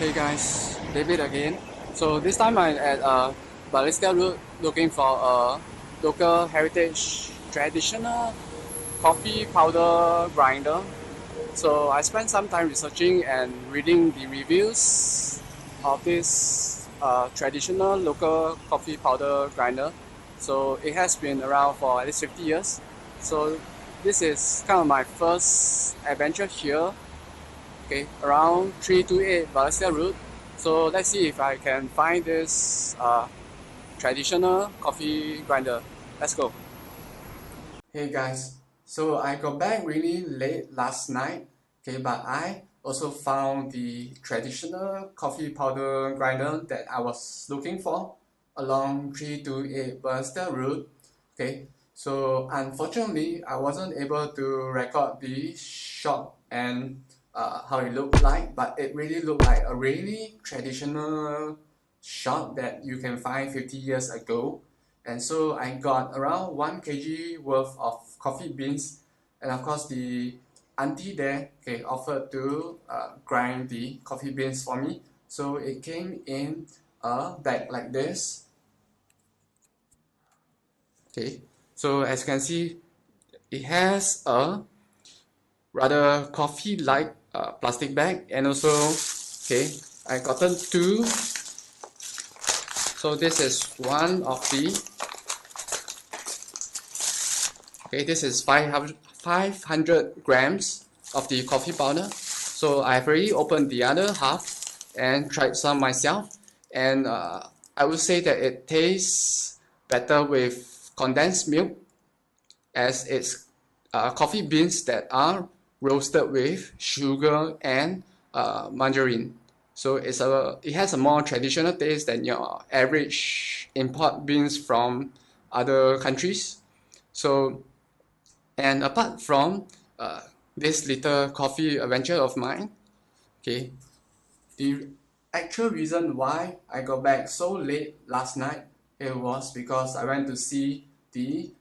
Hey guys, David again. So this time I'm at Balestier route looking for a local heritage traditional coffee powder grinder. So I spent some time researching and reading the reviews of this traditional local coffee powder grinder. So it has been around for at least 50 years. So this is kind of my first adventure here. Okay, around 328 Balestier route. So let's see if I can find this traditional coffee grinder. Let's go. Hey guys, so I got back really late last night. Okay, but I also found the traditional coffee powder grinder that I was looking for along 328 Balestier route. Okay, so unfortunately I wasn't able to record the shop and how it looked like, but it really looked like a really traditional shop that you can find 50 years ago. And so I got around 1 kg worth of coffee beans, and of course the auntie there offered to grind the coffee beans for me. So it came in a bag like this. Okay, so as you can see, it has a rather coffee-like plastic bag, and also I gotten two. So this is one of the this is 500 grams of the coffee powder. So I've already opened the other half and tried some myself, and I would say that it tastes better with condensed milk, as it's coffee beans that are roasted with sugar and margarine. So it has a more traditional taste than your average import beans from other countries. So, and apart from this little coffee adventure of mine, the actual reason why I got back so late last night, it was because I went to see the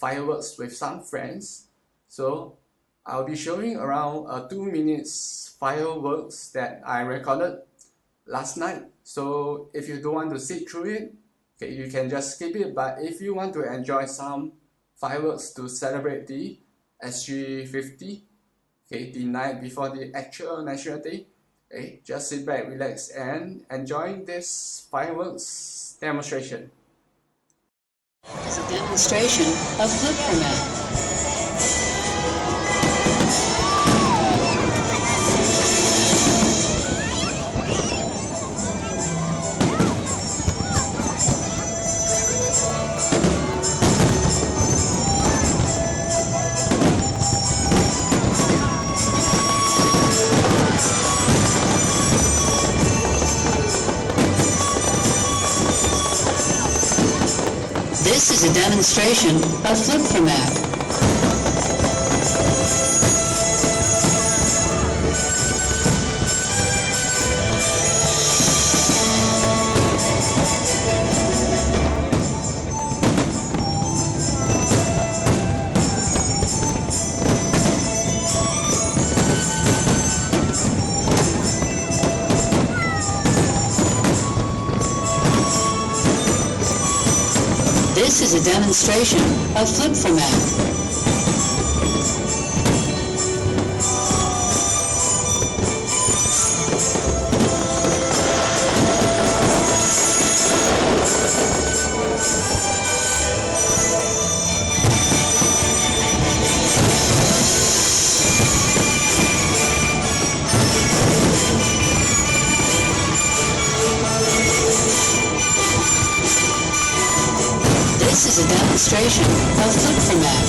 fireworks with some friends. So I'll be showing around 2 minutes fireworks that I recorded last night. So if you don't want to sit through it, you can just skip it. But if you want to enjoy some fireworks to celebrate the SG50, the night before the actual National Day, just sit back, relax, and enjoy this fireworks demonstration. It's a demonstration of flip format. This is a demonstration of flip format. This is a demonstration of flip format. This is a demonstration of flip format. This is a demonstration of flip format.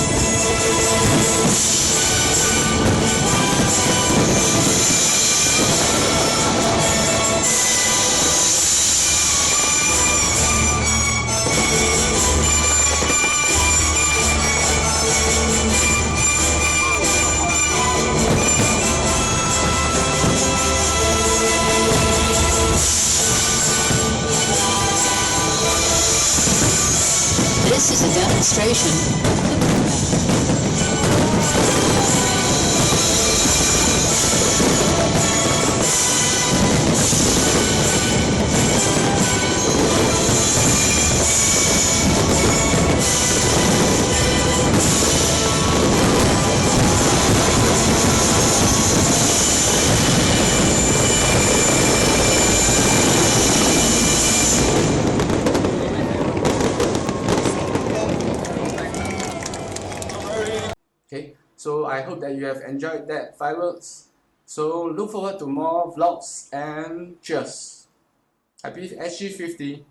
I hope that you have enjoyed that fireworks. So look forward to more vlogs and cheers. Happy SG50.